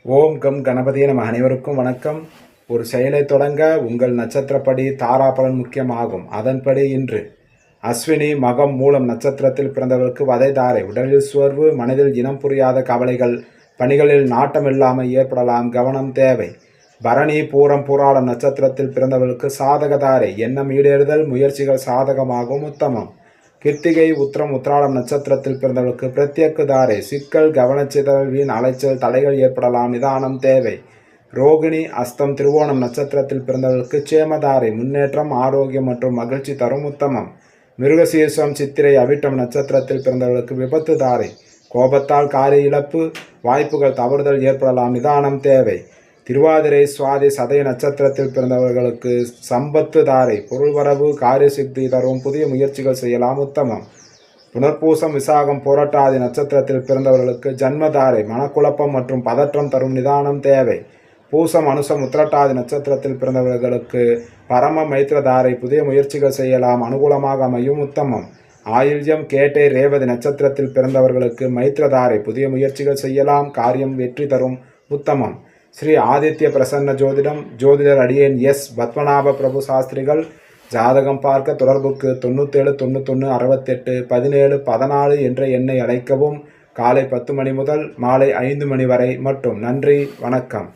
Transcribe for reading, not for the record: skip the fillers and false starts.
ஓம் come கணபதியே நம. அனைவருக்கும் வணக்கம். ஒரு செயலை தொடங்க உங்கள் நட்சத்திரப்படி தாராபலன் முக்கியமாகும். அதன்படி இன்று அஸ்வினி மகம் மூலம் நட்சத்திரத்தில் பிறந்தவர்களுக்கு வதை தாரை. உடலில் சோர்வு, மனதில் இனம் புரியாத கவலைகள், பணிகளில் நாட்டமில்லாமல் ஏற்படலாம், கவனம் தேவை. பரணி பூரம் பூராடம் நட்சத்திரத்தில் பிறந்தவர்களுக்கு சாதக தாரை. எண்ணம் ஈடேறுதல், முயற்சிகள் சாதகமாகவும் உத்தமம். கிருத்திகை உத்திரம் உத்திராடம் நட்சத்திரத்தில் பிறந்தவர்களுக்கு பிரத்யேக தாரை. சிக்கல், கவனச்சிதறல், வீண் அலைச்சல், தடைகள் ஏற்படலாம், நிதானம் தேவை. ரோகிணி அஸ்தம் திருவோணம் நட்சத்திரத்தில் பிறந்தவர்களுக்கு சேமதாரை. முன்னேற்றம், ஆரோக்கியம் மற்றும் மகிழ்ச்சி தரும் உத்தமம். மிருகசீர்ஷம் சித்திரை அவிட்டம் நட்சத்திரத்தில் பிறந்தவர்களுக்கு விபத்து தாரை. கோபத்தால் காரிய இழப்பு, வாய்ப்புகள் தவறுதல் ஏற்படலாம், நிதானம் தேவை. திருவாதிரை சுவாதி சதய நட்சத்திரத்தில் பிறந்தவர்களுக்கு சம்பத்து தாரை. பொருள்வரவு, காரிய சித்தி தரும், புதிய முயற்சிகள் செய்யலாம், உத்தமம். புனர்பூசம் விசாகம் போராட்டாதி நட்சத்திரத்தில் பிறந்தவர்களுக்கு ஜன்மதாரை. மனக்குழப்பம் மற்றும் பதற்றம் தரும், நிதானம் தேவை. பூசம் அனுசம் உத்திரட்டாதி நட்சத்திரத்தில் பிறந்தவர்களுக்கு பரம மைத்திரதாரை. புதிய முயற்சிகள் செய்யலாம், அனுகூலமாக அமையும், உத்தமம். ஆயில்யம் கேட்டை ரேவதி நட்சத்திரத்தில் பிறந்தவர்களுக்கு மைத்திரதாரை. புதிய முயற்சிகள் செய்யலாம், காரியம் வெற்றி தரும், உத்தமம். ஸ்ரீ ஆதித்ய பிரசன்ன ஜோதிடம், ஜோதிடர் அடியேன் எஸ் பத்மநாப பிரபு சாஸ்திரிகள். ஜாதகம் பார்க்க தொடர்புக்கு 97 91 68 17 14 என்ற எண்ணை அழைக்கவும். காலை 10 மணி முதல் மாலை 5 மணி வரை மட்டும். நன்றி, வணக்கம்.